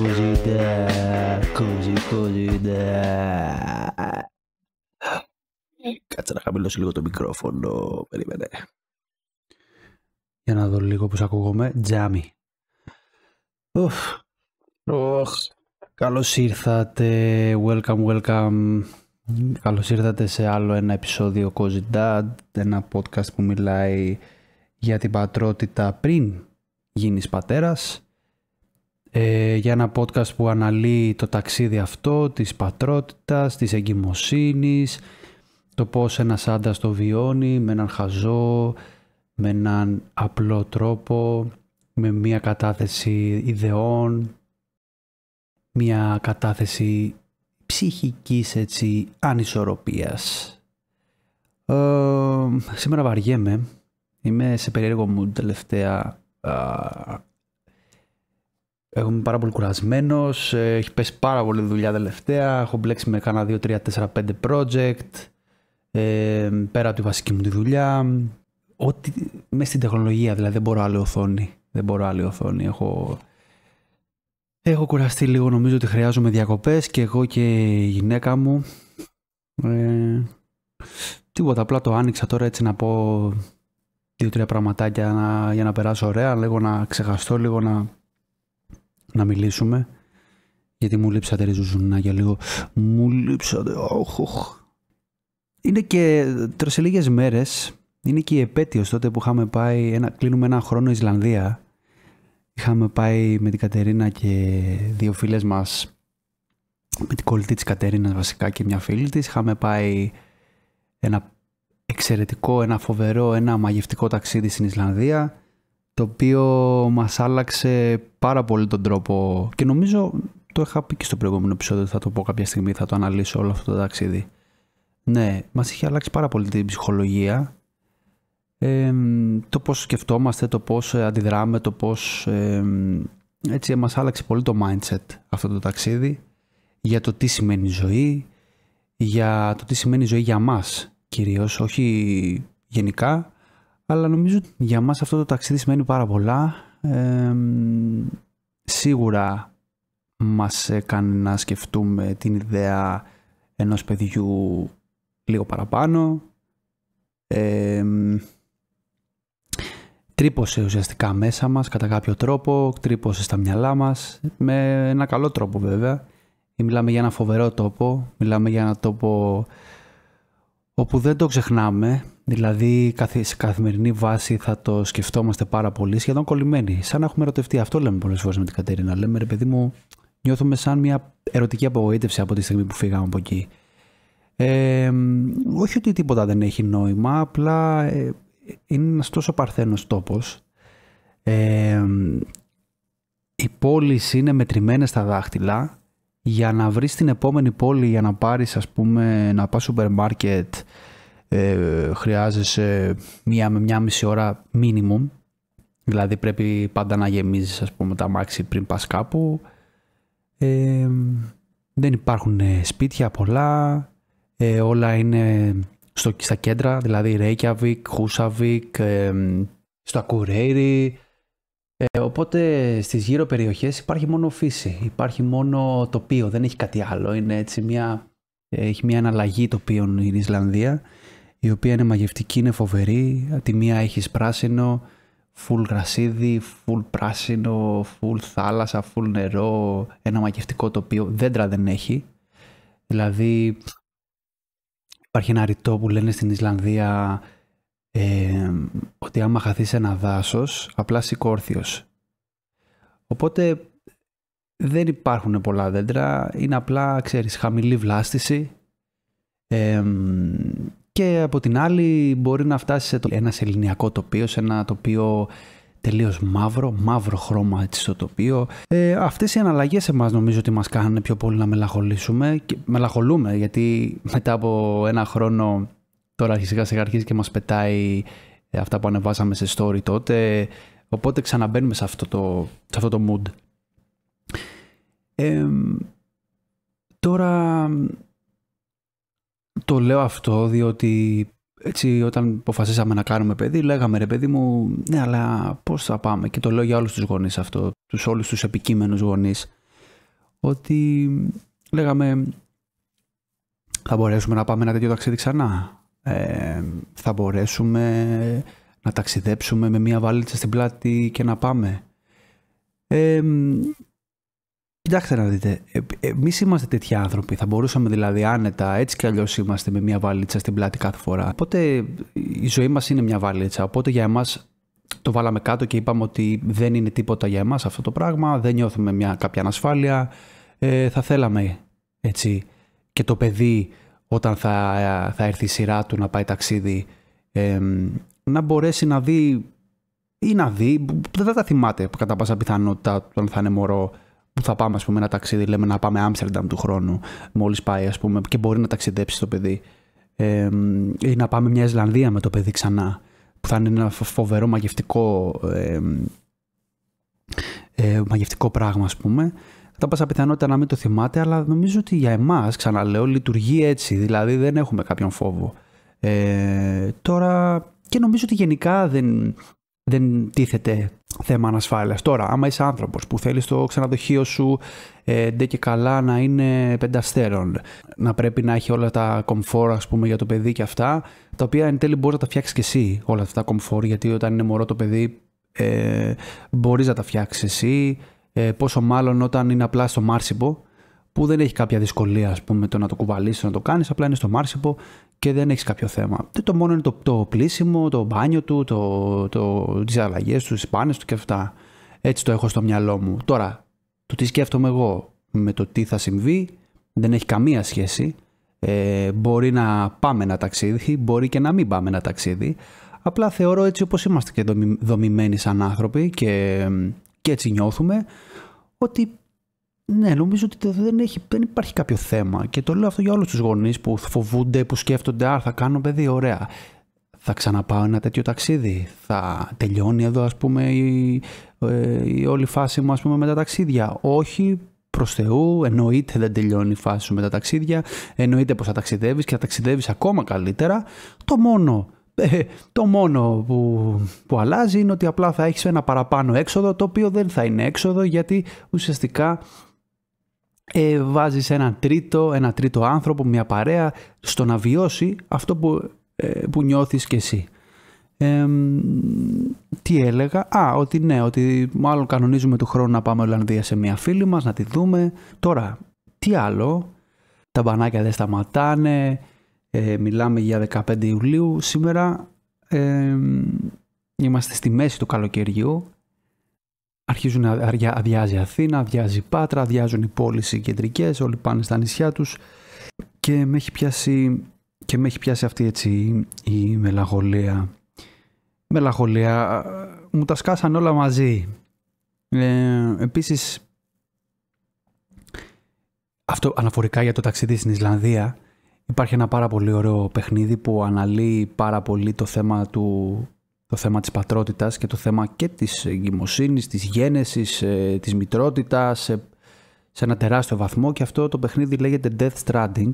Κοζίδα. Κάτσε να χαμηλώσω λίγο το μικρόφωνο. Περίμενε. Για να δω λίγο πώς ακούγομαι. Τζάμι. Καλώς ήρθατε. Welcome. Καλώς ήρθατε σε άλλο ένα επεισόδιο Cozy Dad. Ένα podcast που μιλάει για την πατρότητα πριν γίνεις πατέρας. Για ένα podcast που αναλύει το ταξίδι αυτό της πατρότητας, της εγκυμοσύνης, το πώς ένας άντρας το βιώνει με έναν χαζό, με έναν απλό τρόπο, με μια κατάθεση ιδεών, μια κατάθεση ψυχικής έτσι ανισορροπίας. Σήμερα βαριέμαι, είμαι σε περίεργο mood τελευταία. Είμαι πάρα πολύ κουρασμένος, έχει πέσει πάρα πολύ δουλειά τελευταία, έχω μπλέξει με κάνα 2, 3, 4, 5 project, πέρα από τη βασική μου τη δουλειά, ό,τι μέσα στην τεχνολογία, δηλαδή δεν μπορώ άλλη οθόνη, έχω κουραστεί λίγο, νομίζω ότι χρειάζομαι διακοπές και εγώ και η γυναίκα μου. Τίποτα, απλά το άνοιξα τώρα έτσι να πω 2-3 πραγματάκια για να περάσω ωραία, λίγο να ξεχαστώ, λίγο να μιλήσουμε, γιατί μου λείψατε για λίγο. Μου λείψατε. Είναι και τώρα σε λίγες μέρες, είναι και η επέτειος τότε που είχαμε πάει, κλείνουμε ένα χρόνο Ισλανδία. Είχαμε πάει με την Κατερίνα και δύο φίλες μας, με την κολλητή της Κατερίνας βασικά και μια φίλη της. Είχαμε πάει ένα εξαιρετικό, ένα φοβερό, ένα μαγευτικό ταξίδι στην Ισλανδία, το οποίο μας άλλαξε πάρα πολύ τον τρόπο και νομίζω το είχα πει και στο προηγούμενο επεισόδιο, θα το πω κάποια στιγμή, θα το αναλύσω όλο αυτό το ταξίδι. Ναι, μας είχε αλλάξει πάρα πολύ την ψυχολογία, το πώς σκεφτόμαστε, το πώς αντιδράμε, το πώς έτσι μας άλλαξε πολύ το mindset αυτό το ταξίδι για το τι σημαίνει ζωή, για το τι σημαίνει ζωή για μας κυρίως, όχι γενικά, αλλά νομίζω ότι για μας αυτό το ταξίδι σημαίνει πάρα πολλά. Σίγουρα μας έκανε να σκεφτούμε την ιδέα ενός παιδιού λίγο παραπάνω. Τρύπωσε ουσιαστικά μέσα μας κατά κάποιο τρόπο, τρύπωσε στα μυαλά μας, με ένα καλό τρόπο βέβαια. Μιλάμε για ένα φοβερό τόπο, μιλάμε για ένα τόπο όπου δεν το ξεχνάμε, δηλαδή σε καθημερινή βάση θα το σκεφτόμαστε πάρα πολύ, σχεδόν κολλημένοι, σαν να έχουμε ερωτευτεί. Αυτό λέμε πολλές φορές με την Κατερίνα. Λέμε, ρε παιδί μου, νιώθουμε σαν μια ερωτική απογοήτευση από τη στιγμή που φύγαμε από εκεί. Όχι ότι τίποτα δεν έχει νόημα, απλά είναι ένας τόσο παρθένος τόπος. Οι πόλεις είναι μετρημένες στα δάχτυλα. Για να βρεις την επόμενη πόλη, για να πάρεις, ας πούμε, να πας σούπερ μάρκετ, χρειάζεσαι 1 με 1,5 ώρα minimum. Δηλαδή πρέπει πάντα να γεμίζεις, ας πούμε, τα αμάξι πριν πας κάπου. Δεν υπάρχουν σπίτια πολλά. Όλα είναι στα κέντρα, δηλαδή Reykjavik, Húsavík, στο Akureyri. Οπότε στις γύρω περιοχές υπάρχει μόνο φύση, υπάρχει μόνο τοπίο, δεν έχει κάτι άλλο. Είναι έτσι έχει μια αναλλαγή τοπίων η Ισλανδία, η οποία είναι μαγευτική, είναι φοβερή. Από τη μία έχεις πράσινο, full γρασίδι, full πράσινο, full θάλασσα, full νερό, ένα μαγευτικό τοπίο. Δέντρα δεν έχει. Δηλαδή υπάρχει ένα ρητό που λένε στην Ισλανδία, ότι άμα χαθείς ένα δάσος, απλά σηκώρθιος. Οπότε δεν υπάρχουν πολλά δέντρα, είναι απλά, ξέρεις, χαμηλή βλάστηση, και από την άλλη μπορεί να φτάσει σε ένα σεληνιακό τοπίο, σε ένα τοπίο τελείως μαύρο χρώμα έτσι στο τοπίο. Αυτές οι αναλλαγές εμάς νομίζω ότι μας κάνουν πιο πολύ να μελαγχολήσουμε, και μελαγχολούμε γιατί μετά από ένα χρόνο τώρα σιγά σιγά αρχίζει και μας πετάει αυτά που ανεβάσαμε σε story τότε, οπότε ξαναμπαίνουμε σε αυτό το mood. Τώρα το λέω αυτό διότι έτσι όταν αποφασίσαμε να κάνουμε παιδί, λέγαμε, ρε παιδί μου, ναι, αλλά πώς θα πάμε, και το λέω για όλους τους γονείς αυτό, όλους τους επικείμενους γονείς, ότι λέγαμε θα μπορέσουμε να πάμε ένα τέτοιο ταξίδι ξανά, θα μπορέσουμε να ταξιδέψουμε με μία βαλίτσα στην πλάτη και να πάμε. Κοιτάξτε να δείτε, εμείς είμαστε τέτοιοι άνθρωποι, θα μπορούσαμε δηλαδή άνετα, έτσι κι αλλιώς είμαστε με μία βαλίτσα στην πλάτη κάθε φορά. Οπότε η ζωή μας είναι μια βαλίτσα, οπότε για εμάς το βάλαμε κάτω και είπαμε ότι δεν είναι τίποτα για εμάς αυτό το πράγμα, δεν νιώθουμε κάποια ανασφάλεια, θα θέλαμε έτσι και το παιδί όταν θα έρθει η σειρά του να πάει ταξίδι να μπορέσει να δει ή να δει, δεν θα τα θυμάται κατά πάσα πιθανότητα όταν θα είναι μωρό, που θα πάμε ας πούμε ένα ταξίδι, λέμε να πάμε Άμστερνταμ του χρόνου μόλις πάει ας πούμε και μπορεί να ταξιδέψει το παιδί, ή να πάμε μια Ισλανδία με το παιδί ξανά που θα είναι ένα φοβερό μαγευτικό πράγμα ας πούμε. Κατά πάσα πιθανότητα να μην το θυμάται, αλλά νομίζω ότι για εμάς, ξαναλέω, λειτουργεί έτσι, δηλαδή δεν έχουμε κάποιον φόβο. Τώρα, και νομίζω ότι γενικά δεν τίθεται θέμα ανασφάλειας. Τώρα, άμα είσαι άνθρωπος που θέλεις το ξενοδοχείο σου ντε και καλά να είναι 5 αστέρων, να πρέπει να έχει όλα τα κομφόρ ας πούμε για το παιδί και αυτά, τα οποία εν τέλει μπορείς να τα φτιάξεις και εσύ όλα αυτά τα κομφόρ, γιατί όταν είναι μωρό το παιδί μπορείς να τα φτιάξεις εσύ, πόσο μάλλον όταν είναι απλά στο μάρσιπο που δεν έχει κάποια δυσκολία ας πούμε το να το κουβαλήσεις, να το κάνεις, απλά είναι στο μάρσιπο και δεν έχεις κάποιο θέμα. Το μόνο είναι το πλύσιμο, το μπάνιο του, τις αλλαγές του, τις πάνες του και αυτά. Έτσι το έχω στο μυαλό μου. Τώρα, το τι σκέφτομαι εγώ με το τι θα συμβεί δεν έχει καμία σχέση. Μπορεί να πάμε ένα ταξίδι, μπορεί και να μην πάμε ένα ταξίδι. Απλά θεωρώ έτσι όπως είμαστε και δομημένοι σαν άνθρωποι και έτσι νιώθουμε, ότι ναι, νομίζω ότι δεν υπάρχει κάποιο θέμα. Και το λέω αυτό για όλους τους γονείς που φοβούνται, που σκέφτονται, θα κάνω παιδί, ωραία. Θα ξαναπάω ένα τέτοιο ταξίδι. Θα τελειώνει εδώ ας πούμε η όλη φάση μου ας πούμε με τα ταξίδια. Όχι, προς Θεού, εννοείται δεν τελειώνει η φάση σου με τα ταξίδια. Εννοείται πως θα ταξιδεύεις και θα ταξιδεύεις ακόμα καλύτερα. Το μόνο που αλλάζει είναι ότι απλά θα έχεις ένα παραπάνω έξοδο, το οποίο δεν θα είναι έξοδο, γιατί ουσιαστικά βάζεις ένα τρίτο άνθρωπο, μια παρέα, στο να βιώσει αυτό που νιώθεις κι εσύ. Τι έλεγα? Ότι ναι, ότι μάλλον κανονίζουμε του χρόνου να πάμε Ολλανδία σε μια φίλη μας, να τη δούμε. Τώρα, τι άλλο? Τα μπανάκια δεν σταματάνε. Μιλάμε για 15 Ιουλίου σήμερα, είμαστε στη μέση του καλοκαιριού, αρχίζουν να αδειάζει Αθήνα, αδειάζει Πάτρα, αδειάζουν οι πόλεις οι κεντρικές, όλοι πάνε στα νησιά τους και με έχει πιάσει αυτή έτσι η μελαγχολία. Μου τα σκάσαν όλα μαζί. Επίσης, αυτό αναφορικά για το ταξίδι στην Ισλανδία, υπάρχει ένα πάρα πολύ ωραίο παιχνίδι που αναλύει πάρα πολύ το θέμα της πατρότητας και το θέμα και της εγκυμοσύνης, της γένεσης, της μητρότητας σε ένα τεράστιο βαθμό, και αυτό το παιχνίδι λέγεται Death Stranding,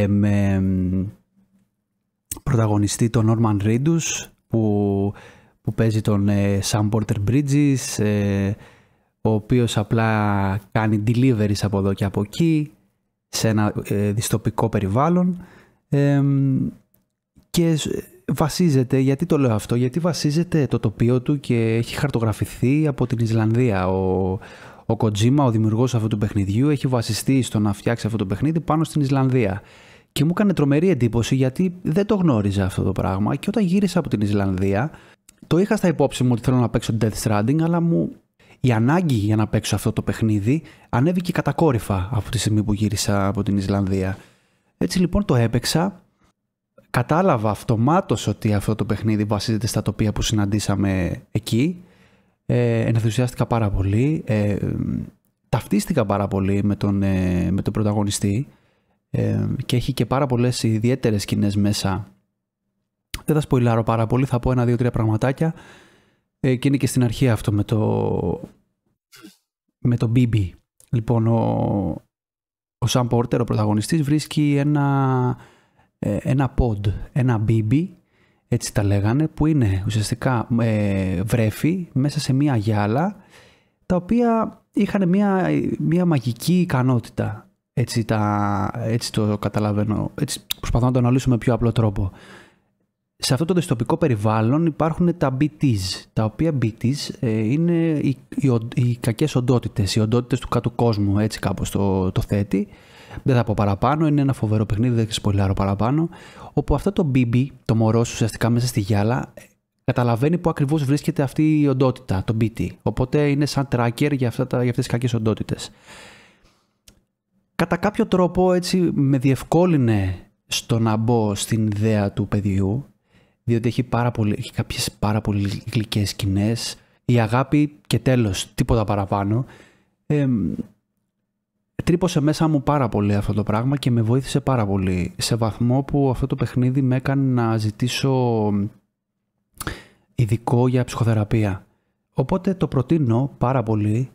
με πρωταγωνιστή τον Norman Reedus που παίζει τον Sam Porter Bridges, ο οποίος απλά κάνει deliveries από εδώ και από εκεί σε ένα δυστοπικό περιβάλλον, και βασίζεται, γιατί το λέω αυτό, γιατί βασίζεται το τοπίο του και έχει χαρτογραφηθεί από την Ισλανδία. Ο Kojima, ο δημιουργός αυτού του παιχνιδιού, έχει βασιστεί στο να φτιάξει αυτό το παιχνίδι πάνω στην Ισλανδία. Και μου έκανε τρομερή εντύπωση, γιατί δεν το γνώριζα αυτό το πράγμα, και όταν γύρισα από την Ισλανδία το είχα στα υπόψη μου ότι θέλω να παίξω Death Stranding, αλλά η ανάγκη για να παίξω αυτό το παιχνίδι ανέβηκε κατακόρυφα από τη στιγμή που γύρισα από την Ισλανδία. Έτσι λοιπόν το έπαιξα, κατάλαβα αυτομάτως ότι αυτό το παιχνίδι βασίζεται στα τοπία που συναντήσαμε εκεί, ενθουσιάστηκα πάρα πολύ, ταυτίστηκα πάρα πολύ με τον πρωταγωνιστή, και έχει και πάρα πολλές ιδιαίτερες σκηνές μέσα. Δεν θα σποιλάρω πάρα πολύ, θα πω 1-2-3 πραγματάκια, και είναι και στην αρχή αυτό με το BB. Λοιπόν, ο Sam Porter, ο πρωταγωνιστής, βρίσκει ένα pod, ένα BB, έτσι τα λέγανε, που είναι ουσιαστικά βρέφη μέσα σε μία γυάλα, τα οποία είχαν μια μαγική ικανότητα. Έτσι το καταλαβαίνω. Έτσι προσπαθώ να το αναλύσω με πιο απλό τρόπο. Σε αυτό το δυστοπικό περιβάλλον υπάρχουν τα BTs, τα οποία BTs είναι οι κακές οντότητες, οι οντότητες του κάτω κόσμου, έτσι κάπως το θέτει. Δεν θα πω παραπάνω, είναι ένα φοβερό παιχνίδι, δεν θα σποιλάρω παραπάνω. Όπου αυτό το BB, το μωρό ουσιαστικά μέσα στη γυάλα, καταλαβαίνει που ακριβώς βρίσκεται αυτή η οντότητα, το BT. Οπότε είναι σαν tracker για αυτές τις κακές οντότητες. Κατά κάποιο τρόπο έτσι με διευκόλυνε στο να μπω στην ιδέα του παιδιού, διότι έχει κάποιες πάρα πολύ γλυκές σκηνές, η αγάπη και τέλος, τίποτα παραπάνω. Τρύπωσε μέσα μου πάρα πολύ αυτό το πράγμα και με βοήθησε πάρα πολύ, σε βαθμό που αυτό το παιχνίδι με έκανε να ζητήσω ειδικό για ψυχοθεραπεία. Οπότε το προτείνω πάρα πολύ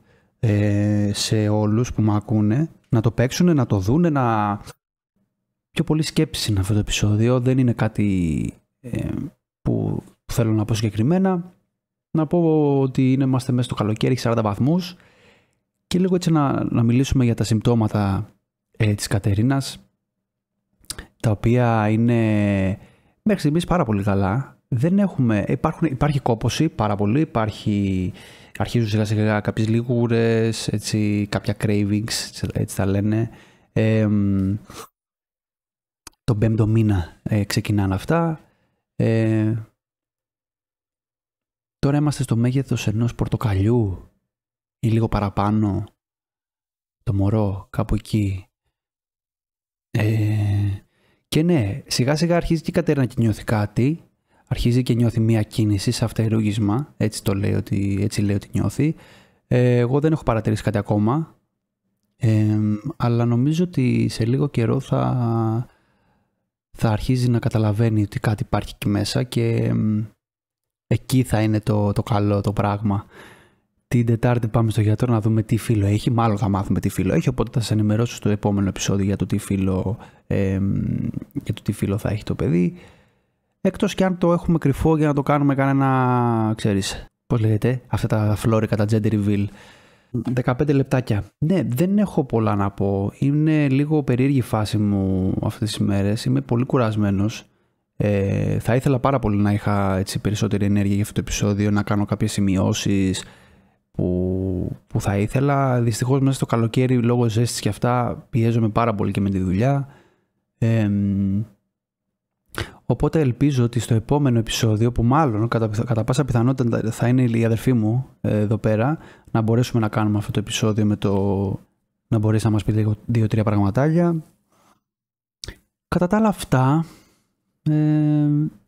σε όλους που με ακούνε να το παίξουν, να το δούνε, πιο πολύ σκέψη είναι αυτό το επεισόδιο. Δεν είναι κάτι που θέλω να πω συγκεκριμένα. Να πω ότι είμαστε μέσα στο καλοκαίρι, έχει 40 βαθμούς και λίγο έτσι να μιλήσουμε για τα συμπτώματα της Κατερίνας, τα οποία είναι μέχρι στιγμής πάρα πολύ καλά. Υπάρχει κόπωση πάρα πολύ, αρχίζουν σιγά σιγά κάποιες λίγουρες, έτσι, κάποια cravings, έτσι τα λένε. Τον 5ο μήνα ξεκινάνε αυτά. Τώρα είμαστε στο μέγεθος ενός πορτοκαλιού ή λίγο παραπάνω, το μωρό κάπου εκεί. Και ναι, σιγά σιγά αρχίζει και η Κατερίνα και νιώθει κάτι. Αρχίζει και νιώθει μία κίνηση σε αυτοερούγισμα, έτσι λέει ότι νιώθει. Εγώ δεν έχω παρατηρήσει κάτι ακόμα, αλλά νομίζω ότι σε λίγο καιρό θα αρχίζει να καταλαβαίνει ότι κάτι υπάρχει εκεί μέσα και εκεί θα είναι το καλό το πράγμα. Την Τετάρτη πάμε στο γιατρό να δούμε τι φύλο έχει, μάλλον θα μάθουμε τι φύλο έχει, οπότε θα σας ενημερώσω στο επόμενο επεισόδιο για το τι φύλο θα έχει το παιδί. Εκτός και αν το έχουμε κρυφό για να το κάνουμε κανένα, ξέρεις, πώς λέγεται, αυτά τα φλόρικα, τα gender reveal. 15 λεπτάκια. Ναι, δεν έχω πολλά να πω. Είναι λίγο περίεργη η φάση μου αυτές τις μέρες. Είμαι πολύ κουρασμένος. Θα ήθελα πάρα πολύ να είχα έτσι περισσότερη ενέργεια για αυτό το επεισόδιο, να κάνω κάποιες σημειώσεις που θα ήθελα. Δυστυχώς μέσα στο καλοκαίρι λόγω ζέστης και αυτά πιέζομαι πάρα πολύ και με τη δουλειά. Οπότε ελπίζω ότι στο επόμενο επεισόδιο, που μάλλον κατά πάσα πιθανότητα θα είναι η αδερφή μου εδώ πέρα, να μπορέσουμε να κάνουμε αυτό το επεισόδιο να μπορέσει να μας πει 2-3 πραγματάκια. Κατά τα άλλα αυτά,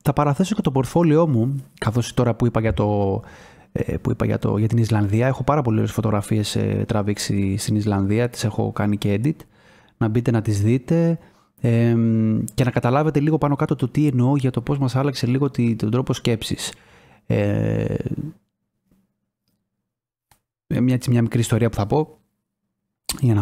θα παραθέσω και το πορτφόλιό μου, καθώς τώρα που είπα για την Ισλανδία, έχω πάρα πολλές φωτογραφίες τραβήξει στην Ισλανδία, τις έχω κάνει και edit, να μπείτε να τις δείτε. Και να καταλάβετε λίγο πάνω κάτω το τι εννοώ για το πώς μας άλλαξε λίγο τον τρόπο σκέψης. Μια μικρή ιστορία που θα πω για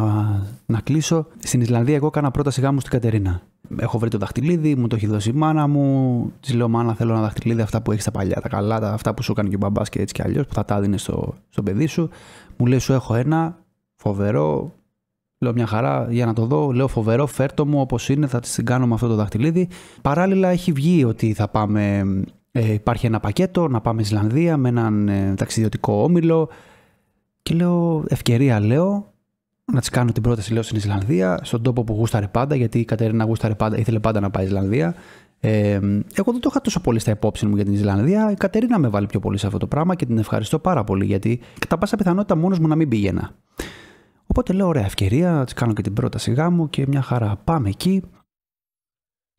να κλείσω. Στην Ισλανδία εγώ έκανα πρώτα σιγά μου στην Κατερίνα. Έχω βρει το δαχτυλίδι, μου το έχει δώσει η μάνα μου. Της λέω, μάνα, θέλω ένα δαχτυλίδι, αυτά που έχεις τα παλιά, τα καλά, αυτά που σου έκανε και ο μπαμπάς και έτσι και αλλιώς, που θα τα έδινε στο παιδί σου. Μου λέει, σου έχω ένα φοβερό. Λέω, μια χαρά, για να το δω. Λέω, φοβερό, φέρτο μου όπως είναι, θα την κάνω με αυτό το δαχτυλίδι. Παράλληλα έχει βγει ότι θα πάμε, υπάρχει ένα πακέτο να πάμε Ισλανδία με έναν ταξιδιωτικό όμιλο. Και λέω, ευκαιρία, λέω, να της κάνω την πρόταση, λέω, στην Ισλανδία, στον τόπο που γούσταρε πάντα, γιατί η Κατερίνα γούσταρε πάντα, ήθελε πάντα να πάει Ισλανδία. Εγώ δεν το είχα τόσο πολύ στα υπόψη μου για την Ισλανδία. Η Κατερίνα με βάλει πιο πολύ σε αυτό το πράγμα και την ευχαριστώ πάρα πολύ, γιατί κατά πάσα πιθανότητα μόνος μου να μην πήγαινα. Οπότε λέω, ωραία ευκαιρία, να της κάνω και την πρόταση γάμου και μια χαρά. Πάμε εκεί.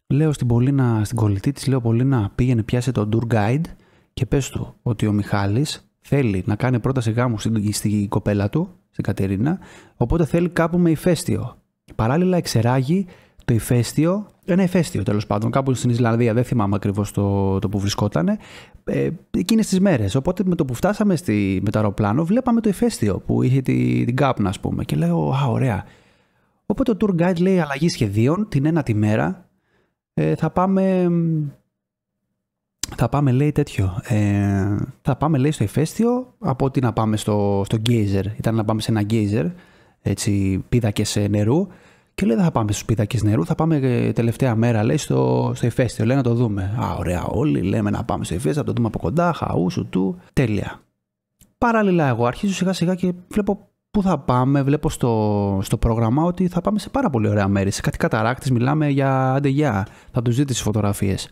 Λέω στην Πολίνα, στην κολλητή της, λέω, Πολίνα, πήγαινε, πιάσε το tour guide και πες του ότι ο Μιχάλης θέλει να κάνει πρόταση γάμου στην κοπέλα του, στην Κατερίνα, οπότε θέλει κάπου με ηφαίστειο. Παράλληλα εξεράγει το ηφαίστειο, ένα ηφαίστειο τέλος πάντων, κάπου στην Ισλανδία, δεν θυμάμαι ακριβώς το που βρισκότανε, εκείνες τις μέρες. Οπότε με το που φτάσαμε με το αεροπλάνο, βλέπαμε το ηφαίστειο που είχε την κάπνα, ας πούμε. Και λέω, α, ωραία. Οπότε το tour guide λέει αλλαγή σχεδίων, την ένατη μέρα θα πάμε θα πάμε, λέει, τέτοιο. Θα πάμε, λέει, στο ηφαίστειο από ότι να πάμε στο γκέιζερ. Ήταν να πάμε σε ένα γκέιζερ, έτσι, πίδακες νερού. Και λέει, δεν θα πάμε στους πίδακες νερού, θα πάμε τελευταία μέρα, λέει, στο ηφαίστειο. Λέει, να το δούμε. Ωραία, όλοι λέμε να πάμε στο ηφαίστειο, να το δούμε από κοντά, χαούσου του. Τέλεια. Παράλληλα, εγώ αρχίζω σιγά σιγά και βλέπω πού θα πάμε. Βλέπω στο πρόγραμμα ότι θα πάμε σε πάρα πολύ ωραία μέρη. Σε κάτι καταράκτης, μιλάμε για αντεγιά. Θα τους δείτε τις φωτογραφίες.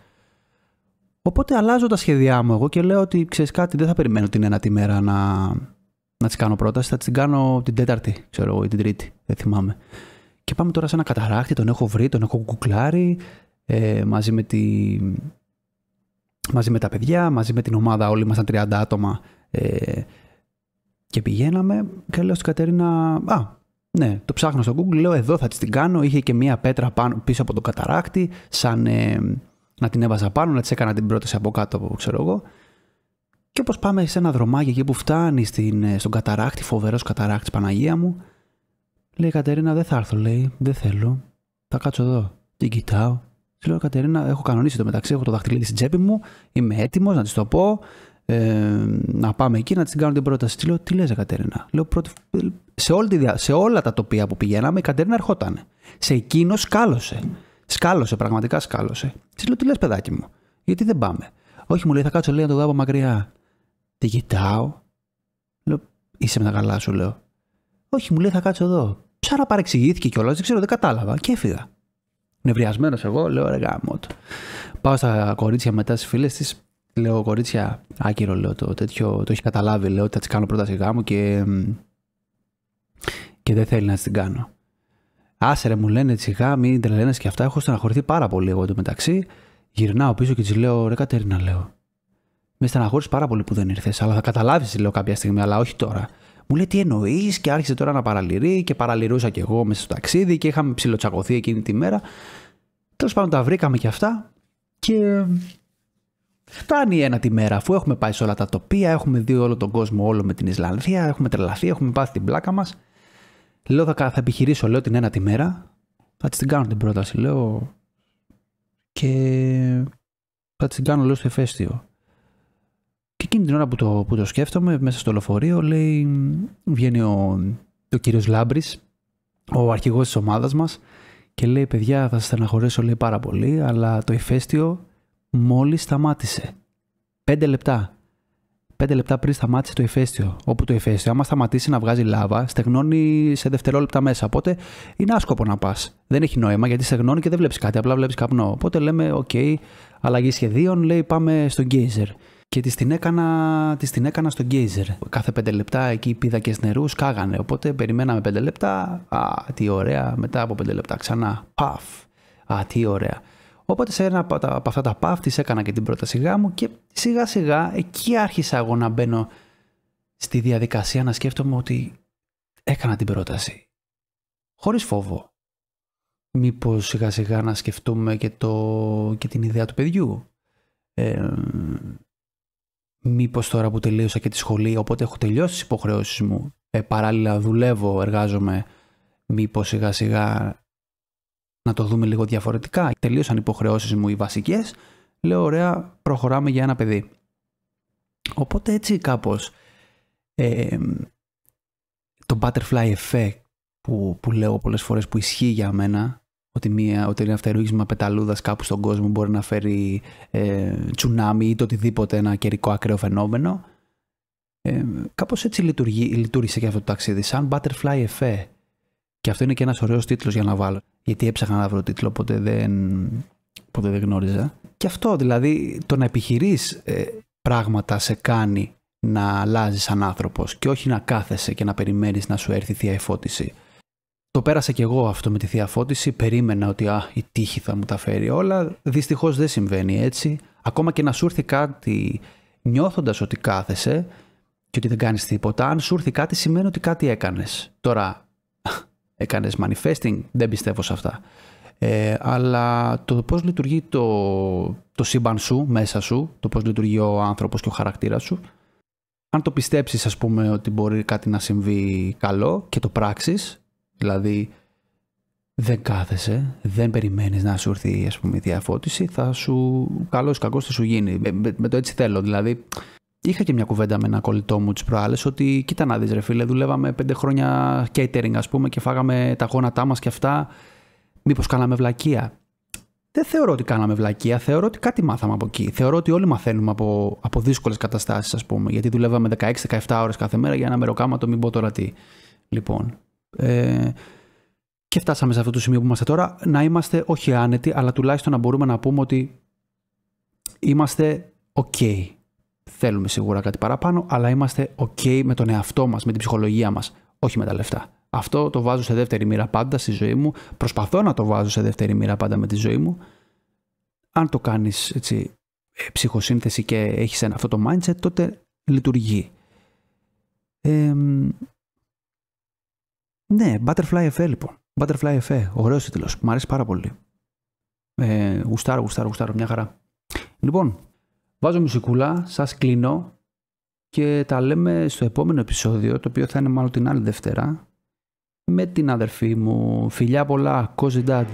Οπότε αλλάζω τα σχέδιά μου εγώ και λέω ότι ξέρεις κάτι, δεν θα περιμένω την ένατη μέρα να τις κάνω πρόταση. Θα την κάνω την Τέταρτη, ξέρω εγώ, ή την Τρίτη. Δεν θυμάμαι. Και πάμε τώρα σε ένα καταράκτη, τον έχω βρει, τον έχω κουκλάρει μαζί με τα παιδιά, μαζί με την ομάδα. Όλοι ήμασταν 30 άτομα. Και πηγαίναμε και λέω στην Κατερίνα, ναι, το ψάχνω στο Google, λέω εδώ θα την κάνω. Είχε και μία πέτρα πίσω από τον καταράκτη, σαν να την έβαζα πάνω, να της έκανα την πρόταση από κάτω, ξέρω εγώ. Και όπως πάμε σε ένα δρομάκι εκεί που φτάνει στον καταράκτη, φοβερός καταράκτης, Παναγία μου, λέει η Κατερίνα, δεν θα έρθω, λέει, δεν θέλω, θα κάτσω εδώ. Την κοιτάω. Της λέω, Κατερίνα, έχω κανονίσει το μεταξύ, έχω το δαχτυλίδι στην τσέπη μου, είμαι έτοιμος να της το πω. Να πάμε εκεί να της κάνω την πρόταση. Της λέω, τι λες, Κατερίνα? Λέω, σε όλα τα τοπία που πηγαίναμε η Κατερίνα ερχόταν. Σε εκείνο σκάλωσε, πραγματικά σκάλωσε. Της λέω, τι λες, παιδάκι μου, γιατί δεν πάμε? Όχι, μου λέει, θα κάτσω, λέει, να το δω από μακριά. Τη κοιτάω. Λέω, είσαι με τα καλά σου, λέω. Όχι, μου λέει, θα κάτσω εδώ. Ψάρα παρεξηγήθηκε κιόλας, δεν ξέρω, δεν κατάλαβα και έφυγα. Νευριασμένος εγώ, λέω, ρε γάμο του. Πάω στα κορίτσια μετά στις φίλες της. Λέω, κορίτσια, άκυρο, λέω, το τέτοιο, το έχει καταλάβει, λέω, ότι θα της κάνω πρόταση γάμου και δεν θέλει να της την κάνω. Άσε ρε, μου λένε σιγά, μην τρελαίνες και αυτά. Έχω στεναχωρηθεί πάρα πολύ εγώ εντωμεταξύ. Γυρνάω πίσω και της λέω, ρε Κατερίνα, λέω, με στεναχώρησες πάρα πολύ που δεν ήρθες, αλλά θα καταλάβεις, λέω, κάποια στιγμή, αλλά όχι τώρα. Μου λέει, τι εννοείς? Και άρχισε τώρα να παραλυρεί και παραλυρούσα κι εγώ μέσα στο ταξίδι και είχαμε ψιλοτσακωθεί εκείνη τη μέρα. Τέλος πάντων, τα βρήκαμε κι αυτά και φτάνει η ένατη μέρα, αφού έχουμε πάει σε όλα τα τοπία, έχουμε δει όλο τον κόσμο, όλο με την Ισλανδία, έχουμε τρελαθεί, έχουμε πάθει την πλάκα μας. Λέω, θα επιχειρήσω, λέω, την ένατη μέρα, θα της την κάνω την πρόταση, λέω, και θα της την κάνω, λέω, στο ηφαίστειο. Και εκείνη την ώρα που το σκέφτομαι, μέσα στο λεωφορείο, λέει, βγαίνει ο κύριος Λάμπρης, ο αρχηγός της ομάδας μας, και λέει, παιδιά, θα σας στεναχωρέσω, λέει, πάρα πολύ, αλλά το ηφαίστειο μόλις σταμάτησε. 5 λεπτά. 5 λεπτά πριν σταμάτησε το ηφαίστειο. Όπου το ηφαίστειο, άμα σταματήσει να βγάζει λάβα, στεγνώνει σε δευτερόλεπτα μέσα. Οπότε είναι άσκοπο να πας. Δεν έχει νόημα γιατί στεγνώνει και δεν βλέπεις κάτι, απλά βλέπεις καπνό. Οπότε λέμε, OK, αλλαγή σχεδίων, λέει, πάμε στο γκέιζερ. Και της την έκανα στο γκέιζερ. Κάθε 5 λεπτά εκεί οι πίδακες νερού σκάγανε. Οπότε περιμέναμε 5 λεπτά. Τι ωραία. Μετά από 5 λεπτά ξανά. Παφ. Τι ωραία. Οπότε σε ένα από αυτά τα παφ της έκανα και την πρόταση γάμου και σιγά σιγά εκεί άρχισα εγώ να μπαίνω στη διαδικασία να σκέφτομαι ότι έκανα την πρόταση. Χωρίς φόβο. Μήπως σιγά σιγά να σκεφτούμε και την ιδέα του παιδιού. Μήπως τώρα που τελείωσα και τη σχολή, οπότε έχω τελειώσει τις υποχρεώσεις μου, παράλληλα δουλεύω, εργάζομαι, μήπως σιγά σιγά να το δούμε λίγο διαφορετικά. Τελείωσαν οι υποχρεώσεις μου οι βασικές, λέω ωραία, προχωράμε για ένα παιδί. Οπότε έτσι κάπως το butterfly effect που λέω πολλές φορές, που ισχύει για μένα, ότι ένα φτερούγισμα πεταλούδας κάπου στον κόσμο μπορεί να φέρει τσουνάμι ή το οτιδήποτε, ένα καιρικό ακραίο φαινόμενο, κάπως έτσι λειτουργήσε και αυτό το ταξίδι, σαν butterfly effect. Και αυτό είναι και ένας ωραίος τίτλος για να βάλω, γιατί έψαχνα να βρω τίτλο, ποτέ δεν γνώριζα. Και αυτό δηλαδή, το να επιχειρείς πράγματα σε κάνει να αλλάζεις σαν άνθρωπος και όχι να κάθεσαι και να περιμένεις να σου έρθει θεία φώτιση. Το πέρασα κι εγώ αυτό με τη θεία φώτιση, περίμενα ότι η τύχη θα μου τα φέρει όλα, δυστυχώς δεν συμβαίνει έτσι. Ακόμα και να σου έρθει κάτι νιώθοντας ότι κάθεσαι και ότι δεν κάνεις τίποτα, αν σου έρθει κάτι σημαίνει ότι κάτι έκανες. Τώρα, έκανες manifesting, δεν πιστεύω σε αυτά. Αλλά το πώς λειτουργεί το σύμπαν σου, μέσα σου, το πώς λειτουργεί ο άνθρωπος και ο χαρακτήρας σου, αν το πιστέψεις, ας πούμε, ότι μπορεί κάτι να συμβεί καλό και το πράξεις, δηλαδή δεν κάθεσαι, δεν περιμένεις να σου έρθει, ας πούμε, η διαφώτιση, θα σου, καλώς κακώς θα σου γίνει. Με το έτσι θέλω, δηλαδή. Είχα και μια κουβέντα με ένα κολλητό μου τις προάλλες ότι κοίτα να δεις ρε φίλε, δουλεύαμε 5 χρόνια catering ας πούμε και φάγαμε τα γόνατά μας και αυτά, μήπως κάναμε βλακεία? Δεν θεωρώ ότι κάναμε βλακεία, θεωρώ ότι κάτι μάθαμε από εκεί. Θεωρώ ότι όλοι μαθαίνουμε από δύσκολες καταστάσεις, ας πούμε, γιατί δουλεύαμε 16-17 ώρες κάθε μέρα για ένα μεροκάματο, μην πω τώρα τι. Λοιπόν, και φτάσαμε σε αυτό το σημείο που είμαστε τώρα, να είμαστε όχι άνετοι, αλλά τουλάχιστον να μπορούμε να πούμε ότι είμαστε ok. Θέλουμε σίγουρα κάτι παραπάνω, αλλά είμαστε ok με τον εαυτό μας, με την ψυχολογία μας, όχι με τα λεφτά. Αυτό το βάζω σε δεύτερη μοίρα πάντα στη ζωή μου. Προσπαθώ να το βάζω σε δεύτερη μοίρα πάντα με τη ζωή μου. Αν το κάνεις έτσι, ψυχοσύνθεση και έχεις αυτό το mindset, τότε λειτουργεί. Ναι, Butterfly Effect λοιπόν. Butterfly Effect, ωραίος τίτλος. Μ' αρέσει πάρα πολύ. Γουστάρω, μια χαρά. Λοιπόν, βάζω μουσικούλα, σας κλείνω και τα λέμε στο επόμενο επεισόδιο, το οποίο θα είναι μάλλον την άλλη Δευτέρα, με την αδερφή μου. Φιλιά πολλά, Cozy Dad.